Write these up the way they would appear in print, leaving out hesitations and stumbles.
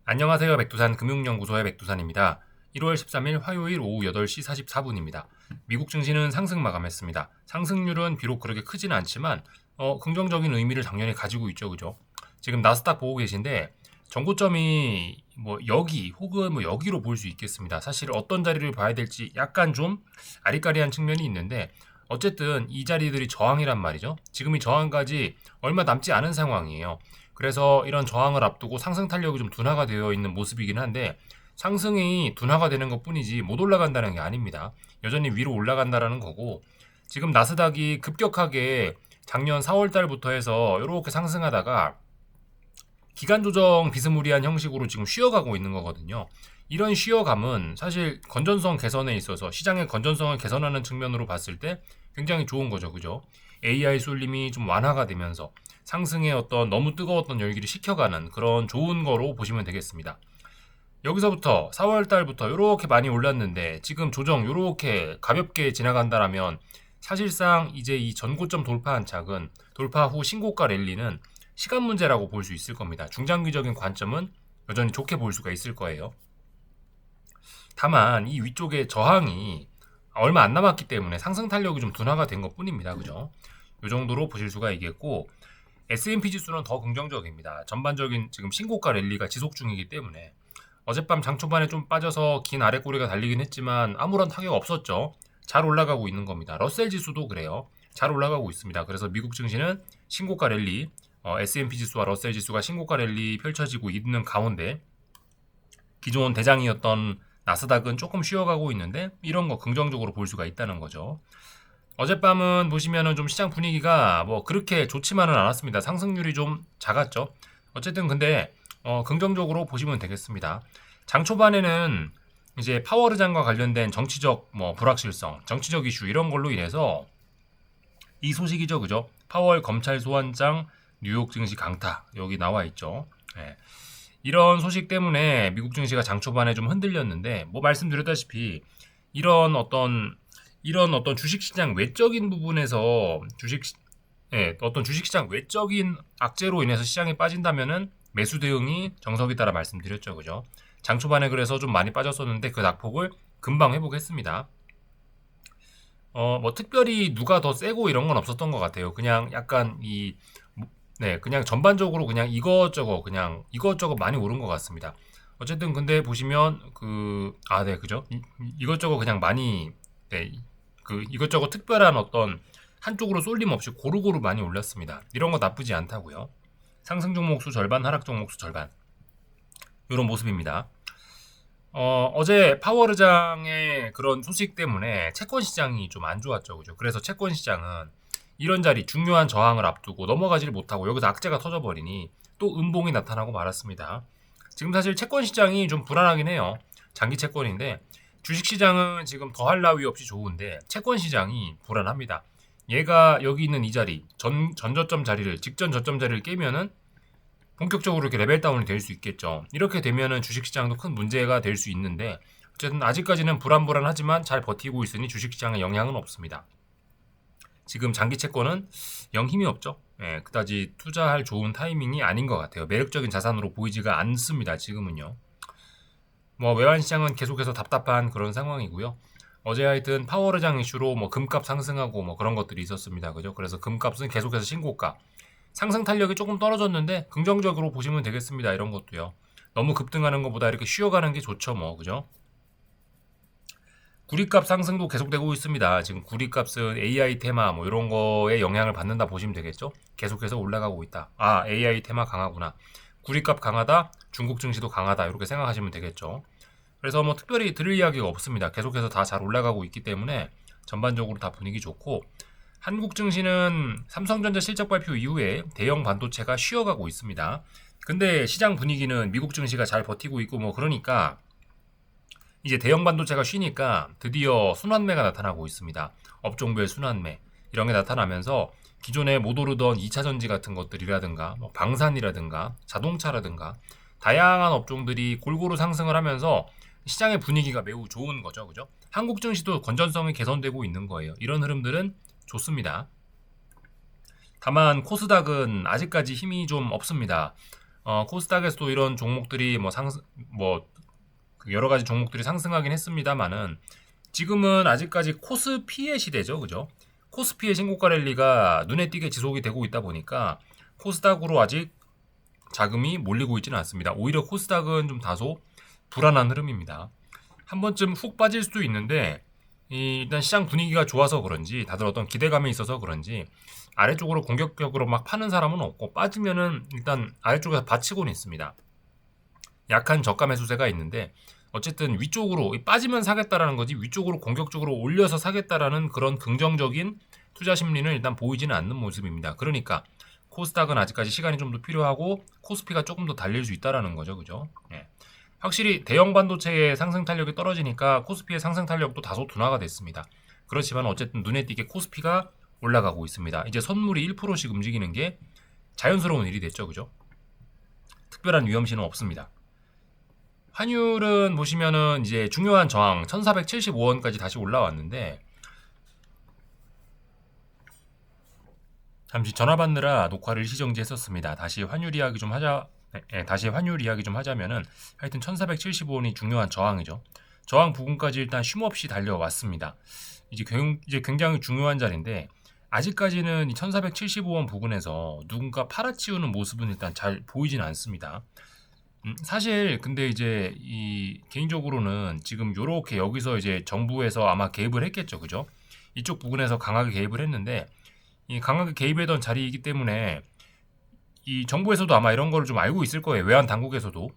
안녕하세요. 백두산 금융연구소의 백두산입니다. 1월 13일 화요일 오후 8시 44분입니다. 미국 증시는 상승 마감했습니다. 상승률은 비록 그렇게 크지는 않지만 긍정적인 의미를 당연히 가지고 있죠. 그죠? 지금 나스닥 보고 계신데 전고점이 뭐 여기 혹은 뭐 여기로 볼 수 있겠습니다. 사실 어떤 자리를 봐야 될지 약간 좀 아리까리한 측면이 있는데 어쨌든 이 자리들이 저항이란 말이죠. 지금 이 저항까지 얼마 남지 않은 상황이에요. 그래서 이런 저항을 앞두고 상승 탄력이 좀 둔화가 되어 있는 모습이긴 한데 상승이 둔화가 되는 것뿐이지 못 올라간다는 게 아닙니다. 여전히 위로 올라간다라는 거고 지금 나스닥이 급격하게 작년 4월 달부터 해서 이렇게 상승하다가 기간 조정 비스무리한 형식으로 지금 쉬어가고 있는 거거든요. 이런 쉬어감은 사실 건전성 개선에 있어서 시장의 건전성을 개선하는 측면으로 봤을 때 굉장히 좋은 거죠. 그죠? AI 쏠림이 좀 완화가 되면서 상승의 어떤 너무 뜨거웠던 열기를 식혀가는 그런 좋은 거로 보시면 되겠습니다. 여기서부터 4월 달부터 이렇게 많이 올랐는데 지금 조정 이렇게 가볍게 지나간다라면 사실상 이제 이 전고점 돌파한 착은 돌파 후 신고가 랠리는 시간 문제라고 볼 수 있을 겁니다. 중장기적인 관점은 여전히 좋게 볼 수가 있을 거예요. 다만 이 위쪽에 저항이 얼마 안 남았기 때문에 상승 탄력이 좀 둔화가 된 것뿐입니다. 그죠? 이 정도로 보실 수가 있겠고 S&P 지수는 더 긍정적입니다. 전반적인 지금 신고가 랠리가 지속 중이기 때문에 어젯밤 장 초반에 좀 빠져서 긴 아랫꼬리가 달리긴 했지만 아무런 타격 없었죠. 잘 올라가고 있는 겁니다. 러셀 지수도 그래요. 잘 올라가고 있습니다. 그래서 미국 증시는 신고가 랠리, S&P 지수와 러셀 지수가 신고가 랠리 펼쳐지고 있는 가운데 기존 대장이었던 나스닥은 조금 쉬어가고 있는데 이런 거 긍정적으로 볼 수가 있다는 거죠. 어젯밤은 보시면은 좀 시장 분위기가 뭐 그렇게 좋지만은 않았습니다. 상승률이 좀 작았죠. 어쨌든 근데 긍정적으로 보시면 되겠습니다. 장 초반에는 이제 파월의장과 관련된 정치적 뭐 불확실성, 정치적 이슈 이런 걸로 인해서 이 소식이죠, 그죠? 파월 검찰 소환장 뉴욕 증시 강타 여기 나와 있죠. 예. 이런 소식 때문에 미국 증시가 장 초반에 좀 흔들렸는데 뭐 말씀드렸다시피 이런 어떤 주식시장 외적인 부분에서 어떤 주식시장 외적인 악재로 인해서 시장이 빠진다면은 매수 대응이 정석이 따라 말씀드렸죠, 그죠? 장 초반에 그래서 좀 많이 빠졌었는데 그 낙폭을 금방 회복했습니다. 뭐 특별히 누가 더 세고 이런 건 없었던 것 같아요. 그냥 약간 그냥 전반적으로 그냥 이것저것 많이 오른 것 같습니다. 어쨌든 근데 보시면 네, 그죠? 이것저것 그냥 많이 네, 이것저것 특별한 어떤 한쪽으로 쏠림 없이 고루고루 많이 올랐습니다. 이런 거 나쁘지 않다고요. 상승 종목 수 절반, 하락 종목 수 절반. 이런 모습입니다. 어제 파월의장의 그런 소식 때문에 채권 시장이 좀 안 좋았죠. 그죠? 그래서 채권 시장은 이런 자리 중요한 저항을 앞두고 넘어가지를 못하고 여기서 악재가 터져버리니 또 음봉이 나타나고 말았습니다. 지금 사실 채권 시장이 좀 불안하긴 해요. 장기 채권인데 주식 시장은 지금 더할 나위 없이 좋은데 채권 시장이 불안합니다. 얘가 여기 있는 이 자리 전저점 자리를 직전 저점 자리를 깨면은 본격적으로 이렇게 레벨 다운이 될 수 있겠죠. 이렇게 되면은 주식시장도 큰 문제가 될 수 있는데 어쨌든 아직까지는 불안불안하지만 잘 버티고 있으니 주식시장에 영향은 없습니다. 지금 장기 채권은 영 힘이 없죠. 예, 그다지 투자할 좋은 타이밍이 아닌 것 같아요. 매력적인 자산으로 보이지가 않습니다. 지금은요. 뭐 외환 시장은 계속해서 답답한 그런 상황이고요. 어제 하여튼 파월의장 이슈로 뭐 금값 상승하고 뭐 그런 것들이 있었습니다. 그죠? 그래서 금값은 계속해서 신고가. 상승 탄력이 조금 떨어졌는데 긍정적으로 보시면 되겠습니다. 이런 것도요. 너무 급등하는 것보다 이렇게 쉬어가는 게 좋죠, 뭐 그죠? 구리값 상승도 계속되고 있습니다. 지금 구리값은 AI 테마 뭐 이런 거에 영향을 받는다 보시면 되겠죠? 계속해서 올라가고 있다. 아, AI 테마 강하구나. 구리값 강하다. 중국 증시도 강하다. 이렇게 생각하시면 되겠죠. 그래서 뭐 특별히 드릴 이야기가 없습니다. 계속해서 다 잘 올라가고 있기 때문에 전반적으로 다 분위기 좋고 한국 증시는 삼성전자 실적 발표 이후에 대형 반도체가 쉬어가고 있습니다. 근데 시장 분위기는 미국 증시가 잘 버티고 있고 뭐 그러니까 이제 대형 반도체가 쉬니까 드디어 순환매가 나타나고 있습니다. 업종별 순환매 이런 게 나타나면서 기존에 못 오르던 2차 전지 같은 것들이라든가 뭐 방산이라든가 자동차라든가 다양한 업종들이 골고루 상승을 하면서 시장의 분위기가 매우 좋은 거죠. 그죠? 한국 증시도 건전성이 개선되고 있는 거예요. 이런 흐름들은 좋습니다. 다만 코스닥은 아직까지 힘이 좀 없습니다. 코스닥에서도 이런 종목들이 그 여러 가지 종목들이 상승하긴 했습니다만은 지금은 아직까지 코스피의 시대죠, 그죠? 코스피의 신고가 랠리가 눈에 띄게 지속이 되고 있다 보니까 코스닥으로 아직 자금이 몰리고 있지는 않습니다. 오히려 코스닥은 좀 다소 불안한 흐름입니다. 한 번쯤 훅 빠질 수도 있는데 일단 시장 분위기가 좋아서 그런지 다들 어떤 기대감이 있어서 그런지 아래쪽으로 공격적으로 막 파는 사람은 없고 빠지면은 일단 아래쪽에서 받치고는 있습니다. 약한 저가 매수세가 있는데 어쨌든 위쪽으로 빠지면 사겠다라는 거지 위쪽으로 공격적으로 올려서 사겠다라는 그런 긍정적인 투자 심리는 일단 보이지는 않는 모습입니다. 그러니까 코스닥은 아직까지 시간이 좀 더 필요하고 코스피가 조금 더 달릴 수 있다라는 거죠, 그죠? 예. 확실히 대형 반도체의 상승 탄력이 떨어지니까 코스피의 상승 탄력도 다소 둔화가 됐습니다. 그렇지만 어쨌든 눈에 띄게 코스피가 올라가고 있습니다. 이제 선물이 1%씩 움직이는 게 자연스러운 일이 됐죠, 그죠? 특별한 위험신은 없습니다. 환율은 보시면은 이제 중요한 저항 1475원까지 다시 올라왔는데 잠시 전화 받느라 녹화를 일시정지했었습니다. 다시 환율 이야기 좀 하자면은 하여튼 1475원이 중요한 저항이죠. 저항 부근까지 일단 쉼없이 달려왔습니다. 이제 굉장히 중요한 자리인데 아직까지는 이 1475원 부근에서 누군가 팔아치우는 모습은 일단 잘 보이진 않습니다. 사실 근데 이제 이 개인적으로는 지금 요렇게 여기서 이제 정부에서 아마 개입을 했겠죠, 그죠? 이쪽 부분에서 강하게 개입을 했는데 이 강하게 개입했던 자리이기 때문에 이 정부에서도 아마 이런 거를 좀 알고 있을 거예요. 외환 당국에서도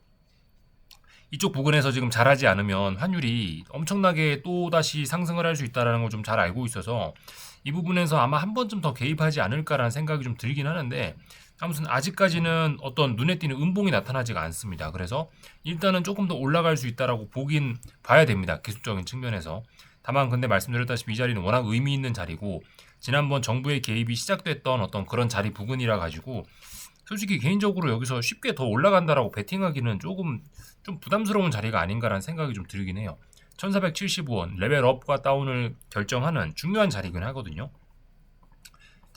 이쪽 부분에서 지금 잘하지 않으면 환율이 엄청나게 또 다시 상승을 할 수 있다라는 걸 좀 잘 알고 있어서 이 부분에서 아마 한 번쯤 더 개입하지 않을까라는 생각이 좀 들긴 하는데 아무튼 아직까지는 어떤 눈에 띄는 음봉이 나타나지가 않습니다. 그래서 일단은 조금 더 올라갈 수 있다라고 보긴 봐야 됩니다. 기술적인 측면에서. 다만 근데 말씀드렸다시피 이 자리는 워낙 의미 있는 자리고 지난번 정부의 개입이 시작됐던 어떤 그런 자리 부근이라 가지고 솔직히 개인적으로 여기서 쉽게 더 올라간다라고 베팅하기는 조금 좀 부담스러운 자리가 아닌가라는 생각이 좀 들긴 해요. 1475원 레벨업과 다운을 결정하는 중요한 자리긴 하거든요.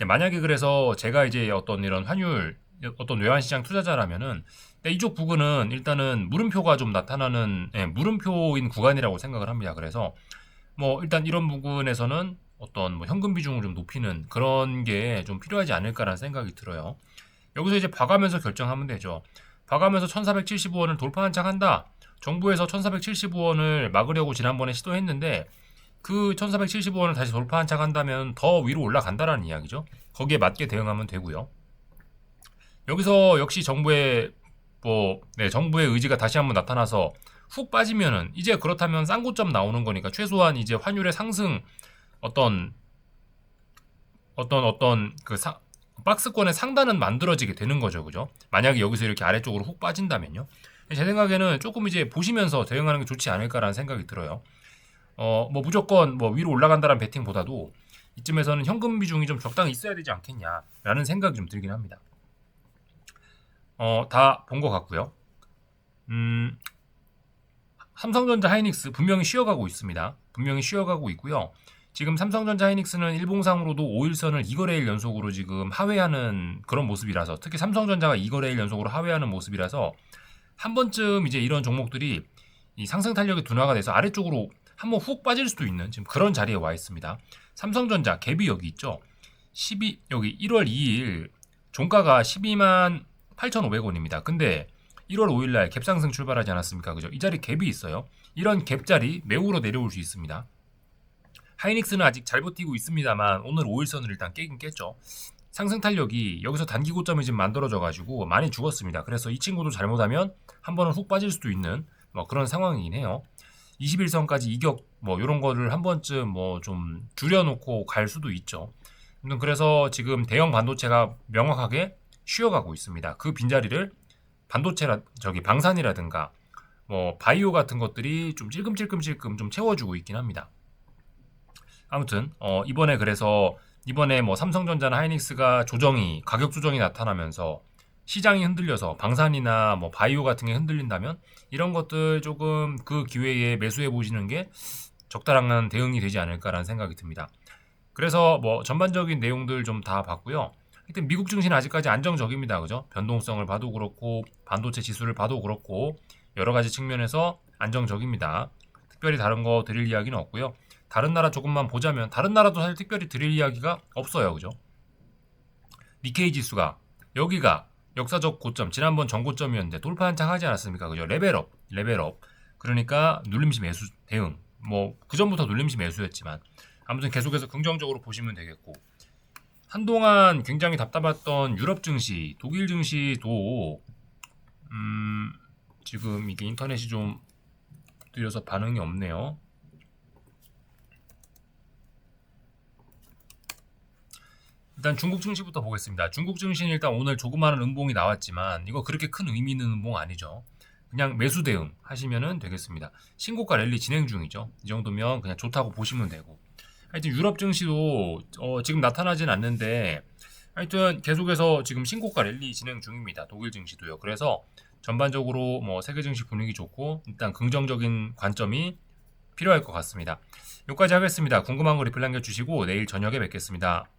만약에 그래서 제가 이제 어떤 이런 환율 어떤 외환시장 투자자라면은 이쪽 부분은 일단은 물음표가 좀 나타나는 물음표인 구간이라고 생각을 합니다. 그래서 뭐 일단 이런 부분에서는 어떤 뭐 현금 비중을 좀 높이는 그런 게 좀 필요하지 않을까라는 생각이 들어요. 여기서 이제 봐가면서 결정하면 되죠. 봐가면서 1475원을 돌파한 척 한다. 정부에서 1475원을 막으려고 지난번에 시도했는데 그 1475원을 다시 돌파한 척 한다면 더 위로 올라간다라는 이야기죠. 거기에 맞게 대응하면 되고요. 여기서 역시 정부의 정부의 의지가 다시 한번 나타나서 훅 빠지면은 이제 그렇다면 싼 고점 나오는 거니까 최소한 이제 환율의 상승 어떤 박스권의 상단은 만들어지게 되는 거죠, 그죠? 만약에 여기서 이렇게 아래쪽으로 훅 빠진다면요. 제 생각에는 조금 이제 보시면서 대응하는 게 좋지 않을까라는 생각이 들어요. 무조건 위로 올라간다는 베팅보다도 이쯤에서는 현금 비중이 좀 적당히 있어야 되지 않겠냐라는 생각이 좀 들긴 합니다. 다 본 것 같고요. 삼성전자 하이닉스 분명히 쉬어가고 있습니다. 분명히 쉬어가고 있고요. 지금 삼성전자 하이닉스는 일봉상으로도 5일선을 2거래일 연속으로 지금 하회하는 그런 모습이라서 특히 삼성전자가 2거래일 연속으로 하회하는 모습이라서 한 번쯤 이제 이런 종목들이 이 상승 탄력이 둔화가 돼서 아래쪽으로 한번 훅 빠질 수도 있는 지금 그런 자리에 와 있습니다. 삼성전자 갭이 여기 있죠. 여기 1월 2일 종가가 12만 8,500원입니다. 근데 1월 5일날 갭 상승 출발하지 않았습니까? 그죠? 이 자리 갭이 있어요. 이런 갭 자리 매우로 내려올 수 있습니다. 하이닉스는 아직 잘 버티고 있습니다만 오늘 5일선을 일단 깨긴 깼죠. 상승 탄력이 여기서 단기 고점이 지금 만들어져 가지고 많이 죽었습니다. 그래서 이 친구도 잘못하면 한 번은 훅 빠질 수도 있는 그런 상황이긴 해요. 21선까지 이격 이런 거를 한 번쯤 좀 줄여놓고 갈 수도 있죠. 그래서 지금 대형 반도체가 명확하게 쉬어가고 있습니다. 그 빈자리를 방산이라든가 바이오 같은 것들이 좀 찔끔찔끔 좀 채워주고 있긴 합니다. 아무튼 이번에 삼성전자나 하이닉스가 가격 조정이 나타나면서 시장이 흔들려서 방산이나 바이오 같은 게 흔들린다면 이런 것들 조금 그 기회에 매수해 보시는 게 적당한 대응이 되지 않을까라는 생각이 듭니다. 그래서 전반적인 내용들 좀 다 봤고요. 하여튼 미국 증시는 아직까지 안정적입니다. 그죠? 변동성을 봐도 그렇고 반도체 지수를 봐도 그렇고 여러 가지 측면에서 안정적입니다. 특별히 다른 거 드릴 이야기는 없고요. 다른 나라 조금만 보자면 다른 나라도 사실 특별히 드릴 이야기가 없어요. 그죠? 니케이 지수가 여기가 역사적 고점, 지난번 전고점이었는데 돌파 한창 하지 않았습니까? 그죠? 레벨업. 그러니까 눌림시 매수 대응. 뭐 그전부터 눌림시 매수였지만 아무튼 계속해서 긍정적으로 보시면 되겠고, 한동안 굉장히 답답했던 유럽 증시, 독일 증시도 지금 이게 인터넷이 좀 느려서 반응이 없네요. 일단 중국 증시부터 보겠습니다. 중국 증시는 일단 오늘 조그마한 음봉이 나왔지만 이거 그렇게 큰 의미 있는 음봉 아니죠. 그냥 매수 대응 하시면 되겠습니다. 신고가 랠리 진행 중이죠. 이 정도면 그냥 좋다고 보시면 되고, 하여튼 유럽 증시도 지금 나타나진 않는데 하여튼 계속해서 지금 신고가 랠리 진행 중입니다. 독일 증시도요. 그래서 전반적으로 뭐 세계 증시 분위기 좋고 일단 긍정적인 관점이 필요할 것 같습니다. 여기까지 하겠습니다. 궁금한 거 리플 남겨주시고 내일 저녁에 뵙겠습니다.